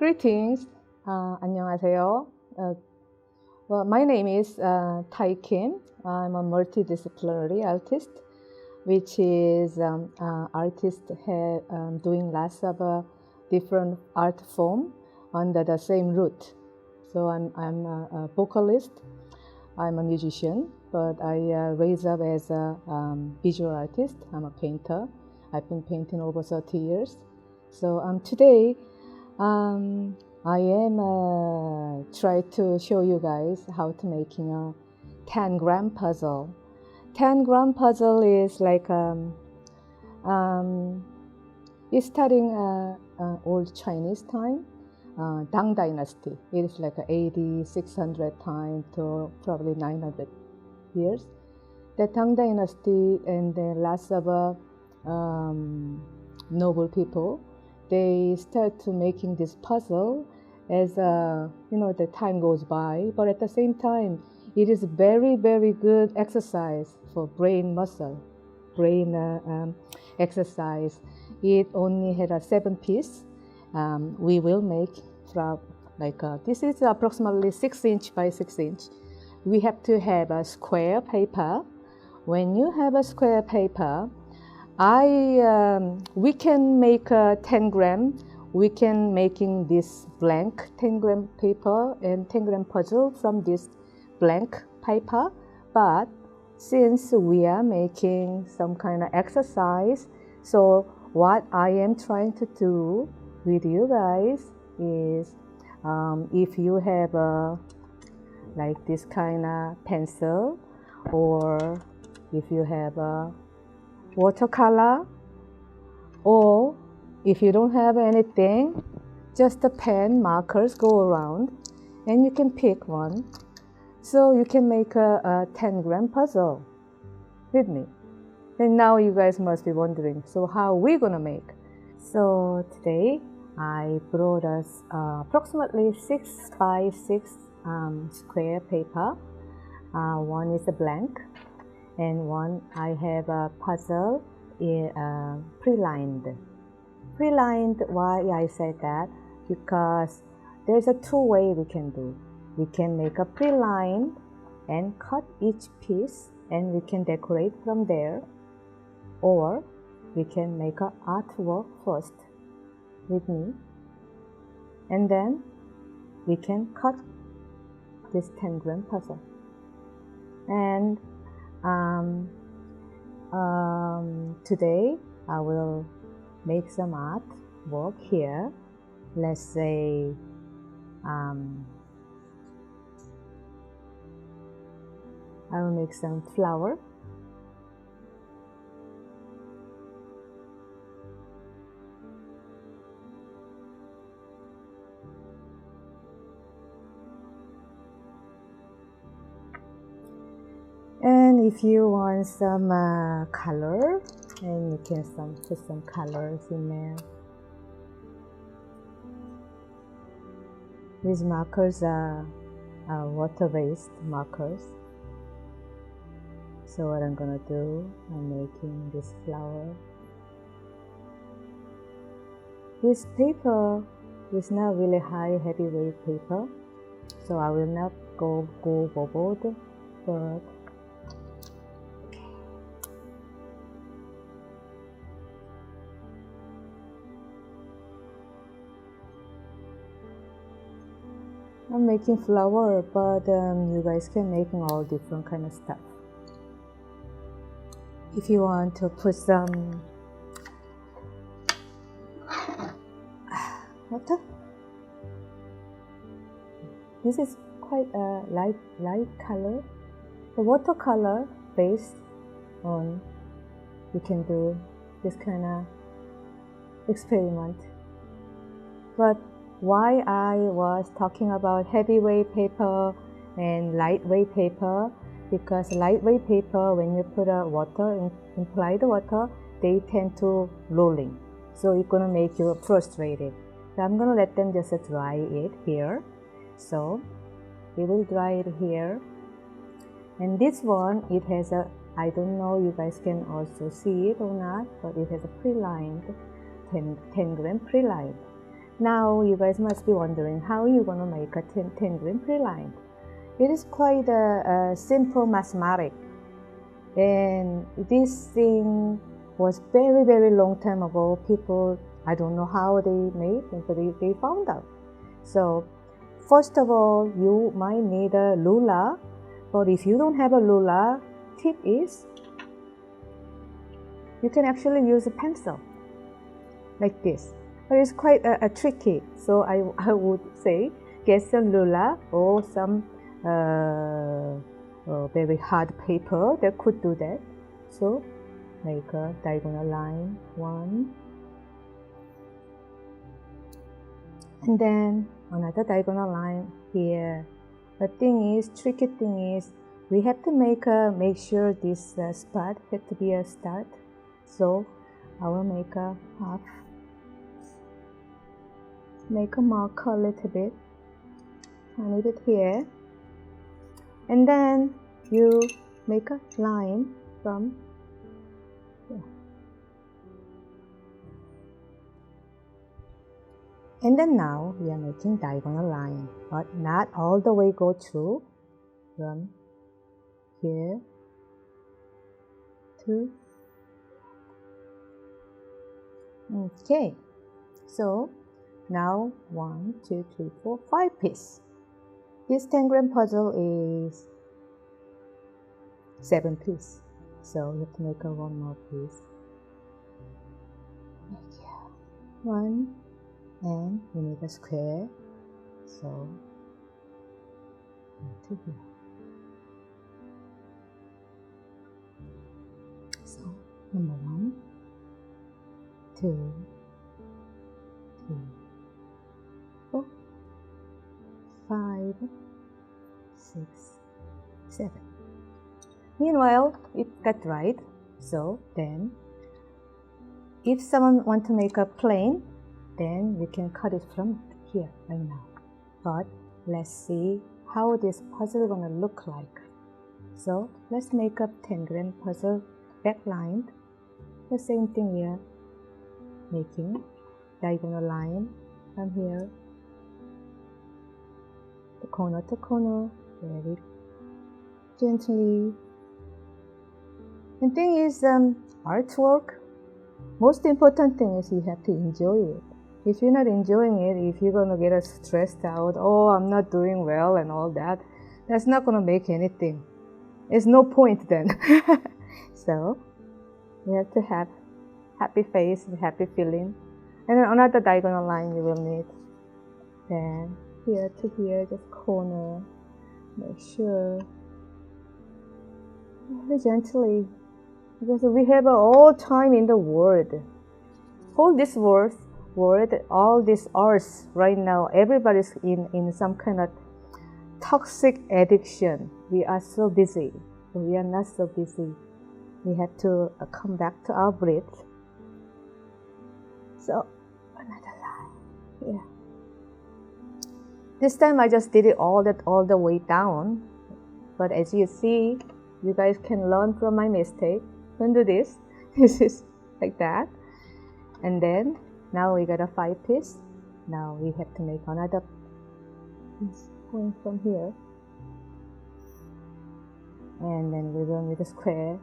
Greetings. 안녕하세요. Well, my name is Tai Kim. I'm a multidisciplinary artist, which is artist doing lots of different art form under the same root. So I'm a vocalist. I'm a musician, but I raised up as a visual artist. I'm a painter. I've been painting over 30 years. So today I am try to show you guys how to making a 10-gram puzzle. 10-gram puzzle is like it's starting old Chinese time, Tang Dynasty. It is like 600 time to probably 900 years. The Tang Dynasty and the lots of noble people, they start to making this puzzle as the time goes by, but at the same time it is very good exercise for brain muscle, brain exercise. It only had a 7-piece. We will make from this is approximately 6" by 6". We have to have a square paper. When you have a square paper, we can make a 10-gram. We can making this blank 10-gram paper and 10-gram puzzle from this blank paper. But since we are making some kind of exercise, so what I am trying to do with you guys is, if you have like this kind of pencil, or if you have a watercolor, or if you don't have anything, just the pen, markers go around, and you can pick one. So you can make a 10-gram puzzle with me. And now you guys must be wondering, so how are we gonna make? So today I brought us approximately 6 by 6 square paper. One is a blank, and one I have a puzzle pre-lined. Pre-lined, why I said that? Because there's a 2 way we can do. We can make a pre-line and cut each piece, and we can decorate from there. Or we can make an artwork first with me, and then we can cut this 10-gram puzzle. And today I will make some artwork here. Let's say I will make some flower. And if you want some color, and you can put some colors in there. These markers are water-based markers. So what I'm gonna do, I'm making this flower. This paper is not really high heavyweight paper, so I will not go overboard, but I'm making flower, but you guys can make all different kind of stuff. If you want to put some water, this is quite a light color. The watercolor based on, you can do this kind of experiment. But why I was talking about heavyweight paper and lightweight paper, because lightweight paper, when you put water and apply the water, they tend to rolling, so it's gonna make you frustrated. So I'm gonna let them just dry it here. So we will dry it here. And this one, it has a, I don't know you guys can also see it or not, but it has a pre-lined 10-gram pre-lined. Now you guys must be wondering how you're going to make a 10 gram pre-lined. It is quite a simple mathematics. And this thing was very, very long time ago. People, I don't know how they made it, but they found out. So first of all, you might need a ruler. But if you don't have a ruler, tip is you can actually use a pencil like this. But it's quite tricky. So I would say get some ruler or some very hard paper that could do that. So make a diagonal line, 1, and then another diagonal line here. The tricky thing is, we have to make sure this spot has to be a start. So I will make a half, make a marker a little bit, tiny bit here, and then you make a line from here. And then now we are making diagonal line, but not all the way go through from here to. Okay, so now 1, 2, 3, 4, 5 pieces. This 10 gram puzzle is 7 pieces, so you have to make one more piece. Here, 1, and we need a square, so to here. So number 1, 2, 3, 4, 5, 6, 7. Meanwhile, it got right. So then, if someone want to make a plane, then we can cut it from here right now. But let's see how this puzzle is gonna look like. So let's make a 10 gram puzzle backlined. The same thing we are making. Diagonal line from here, the corner to corner, very gently. The thing is, artwork, most important thing is you have to enjoy it. If you're not enjoying it, if you're going to get stressed out, oh, I'm not doing well and all that, that's not going to make anything. There's no point then. So you have to have happy face and happy feeling. And then another diagonal line you will need. Then here to here, just corner. Make sure very gently, because we have all time in the world. All this world, all this earth right now, everybody's in some kind of toxic addiction. We are so busy. We are not so busy. We have to come back to our breath. So another line. Yeah. This time I just did it all the way down. But as you see, you guys can learn from my mistake. Don't do this. This is like that. And then now we got a 5 piece. Now we have to make another piece going from here. And then we will need a square.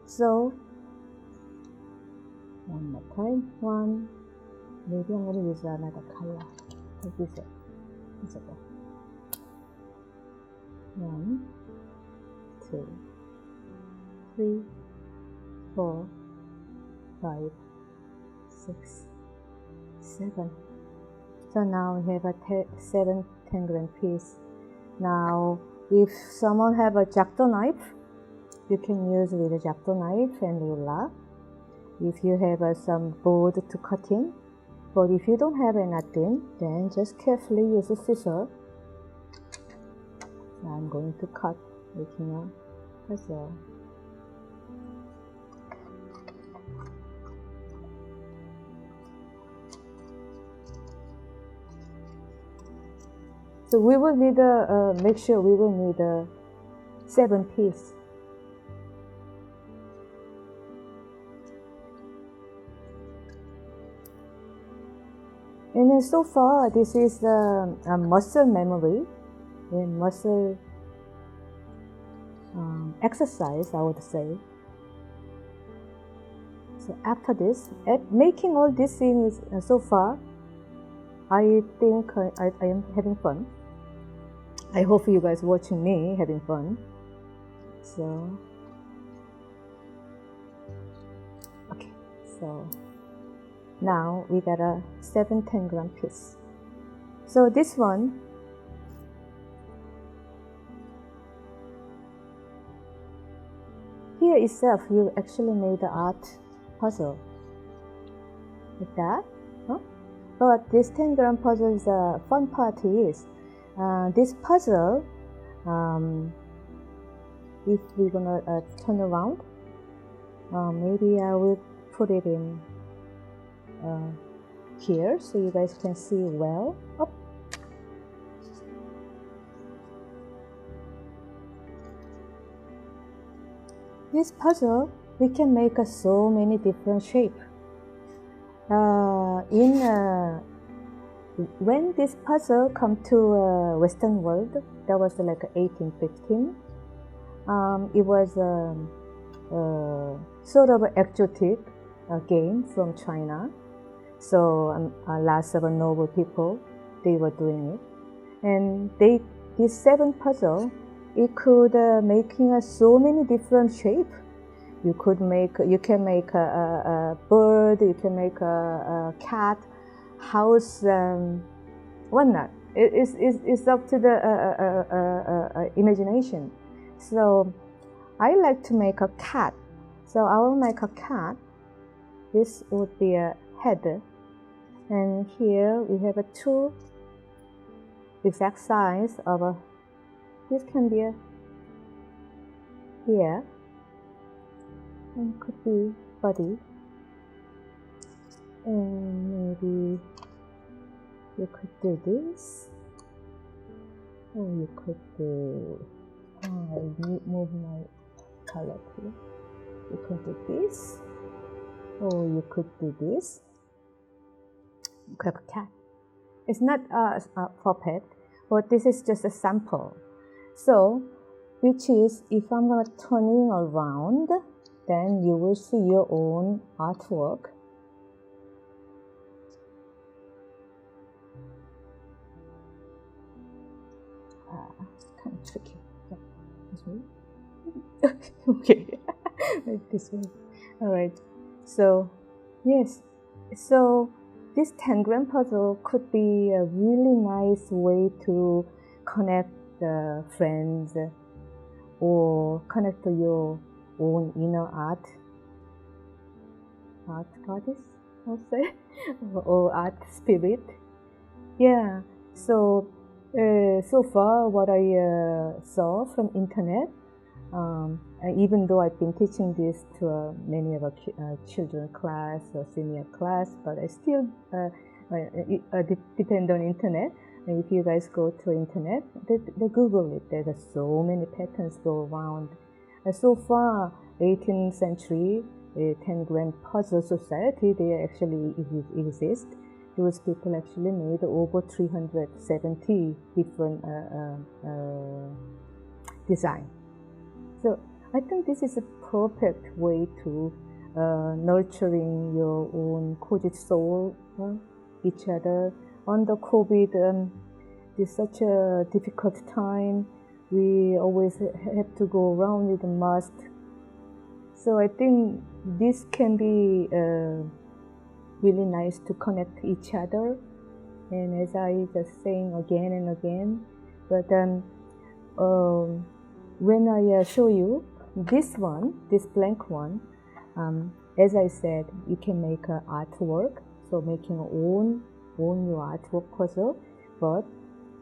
So one more time, 1. Maybe I'm going to use another color. Like this one. This one. 1, 2, 3, 4, 5, 6, 7. So now we have a 7 10 gram piece. Now, if someone have a Jakto knife, you can use with a Jakto knife and ruler. If you have some board to cut in, but if you don't have anything, then just carefully use a scissor. So I'm going to cut, making a puzzle. So we will need make sure we will need 7 pieces. And then so far, this is a muscle memory and muscle exercise, I would say. So after this, making all these things so far, I think I am having fun. I hope you guys watching me having fun. So, okay, so now we got a 7 10-gram piece. So this one, here itself, you actually made the art puzzle like that. Huh? But this 10-gram puzzle is a fun part is this puzzle. If we're gonna turn around, maybe I will put it in here so you guys can see well. Oh. This puzzle, we can make so many different shapes. When this puzzle come to Western world, that was like 1815. It was sort of exotic game from China. So lots of noble people, they were doing it, and these 7 puzzle, it could making so many different shape. You can make a bird, you can make a cat, house, whatnot. It's up to the imagination. So I like to make a cat. So I will make a cat. This would be a head, and here we have a 2 exact size of a. This can be a here, and could be body, and maybe you could do this, or you could do. I move my palette here. You could do this, or you could do this. You could have a cat. It's not perfect, but this is just a sample. So, which is, if I'm going to turning around, then you will see your own artwork. Kind of tricky. Yeah. This way. Okay, like this way. All right. So, yes. So, this 10-gram puzzle could be a really nice way to connect the friends or connect to your own inner art goddess, I'll say, or art spirit. Yeah. So so far what I saw from internet, even though I've been teaching this to many of our children class or senior class, but I still depend on internet. And if you guys go to internet, they Google it. There are so many patterns go around. So far, 18th century 10-gram puzzle society, they actually exist. Those people actually made over 370 different design. So I think this is a perfect way to nurturing your own cozy soul, each other. Under COVID, it's such a difficult time. We always have to go around with a mask. So I think this can be really nice to connect each other. And as I just saying again and again, but when I show you this one, this blank one, as I said, you can make an artwork. So making own your artwork puzzle, but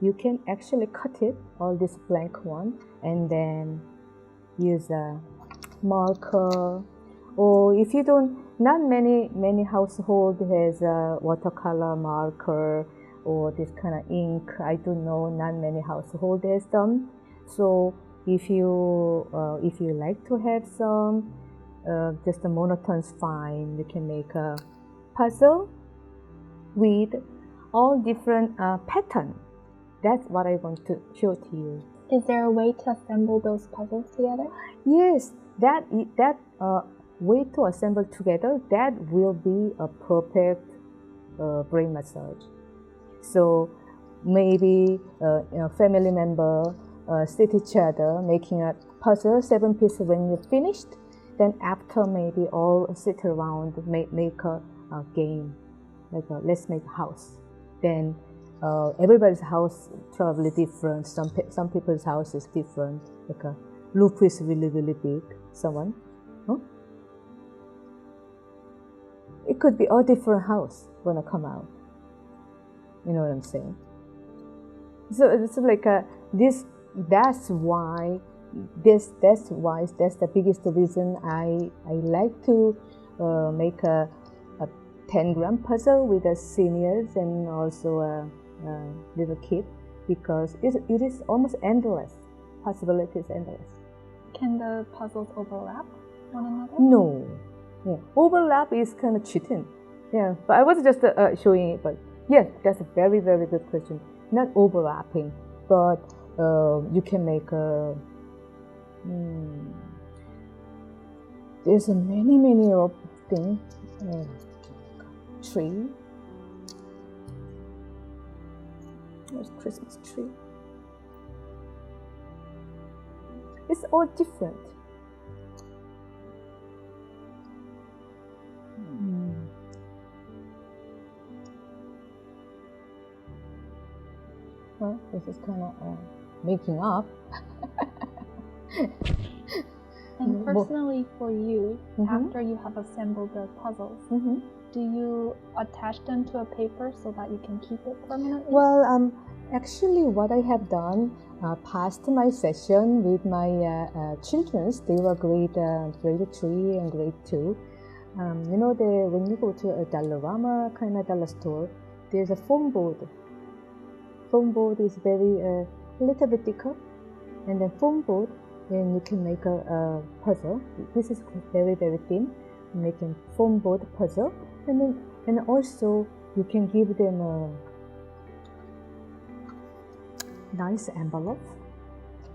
you can actually cut it, all this blank one, and then use a marker, or if you don't, not many household has a watercolor marker or this kind of ink. I don't know, not many household has them. So if you like to have some just a monotone's fine, you can make a puzzle with all different pattern. That's what I want to show to you. Is there a way to assemble those puzzles together? Yes, that way to assemble together, that will be a perfect brain massage. So maybe a family member sit each other making a puzzle 7 pieces. When you're finished, then after maybe all sit around make a game, like let's make a house. Then everybody's house probably different. Some people's house is different. Like a roof is really big. Someone, it could be a different house gonna come out. You know what I'm saying? So it's like this. That's the biggest reason I like to make a 10-gram puzzle with the seniors and also a little kid, because it is almost endless. Possibilities endless. Can the puzzles overlap one another? No. Yeah. Overlap is kind of cheating. Yeah, but I was just showing it. But yes, that's a very, very good question. Not overlapping, but you can make a. There's many of things. Tree. There's Christmas tree. It's all different. Well, this is kind of making up. And personally for you, after you have assembled the puzzles, do you attach them to a paper so that you can keep it permanently? Well, actually what I have done past my session with my children, they were grade 3 and grade 2. You know, when you go to a Dollarama kind of dollar store, there's a foam board. Foam board is very a little bit thicker, and then foam board, and you can make a puzzle. This is very thin. Making foam board puzzle, and also you can give them a nice envelope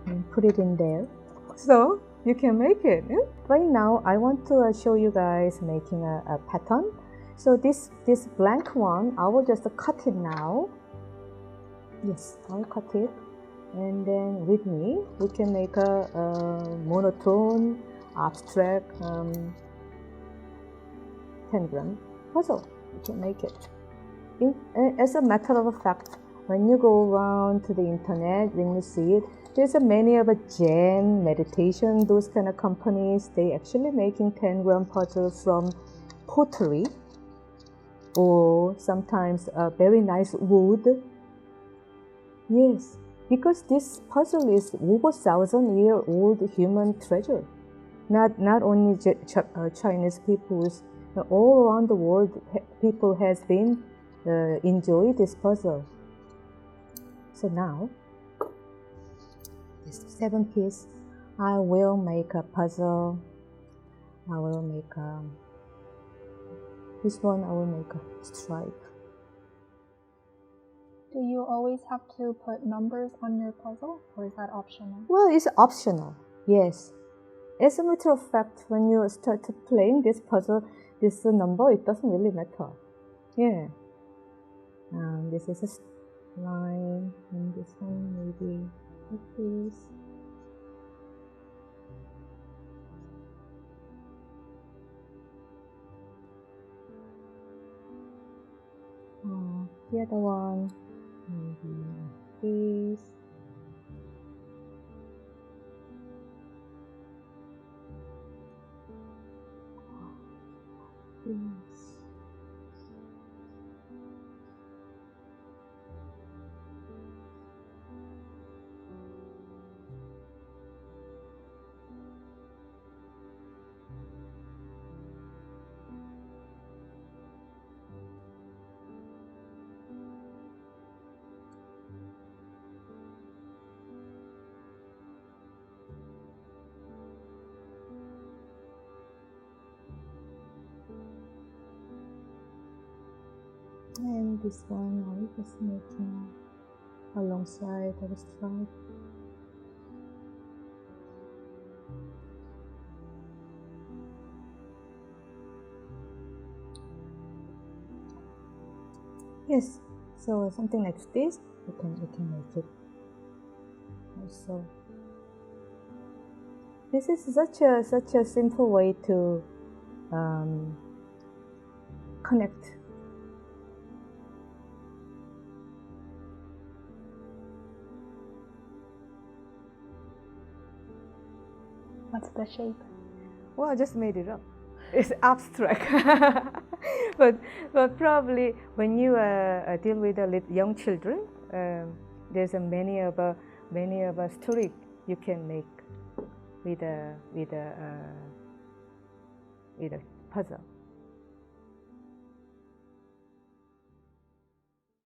and put it in there, so you can make it. Right now, I want to show you guys making a pattern. So this blank one, I will just cut it now. Yes, I'll cut it, and then with me, we can make a monotone, abstract 10-gram puzzle. You can make it. As a matter of fact, when you go around to the internet, when you see it, there's many of a Zen meditation, those kind of companies, they actually making 10-gram puzzle from pottery, or sometimes a very nice wood. Yes, because this puzzle is over 1,000-year-old human treasure. Not only Chinese peoples, all around the world, people has been enjoy this puzzle. So now, this 7 piece, I will make a puzzle. I will make this one. I will make a stripe. Do you always have to put numbers on your puzzle, or is that optional? Well, it's optional, yes. As a matter of fact, when you start playing this puzzle, this number, it doesn't really matter. Yeah. This is a line, and this one maybe like this. The other one, maybe like this. Yes. And this one I just making alongside the stripe. Yes, so something like this, we can make it also. This is such a simple way to connect. What's the shape? Well, I just made it up. It's abstract, but probably when you deal with young children, there's many of a story you can make with a puzzle.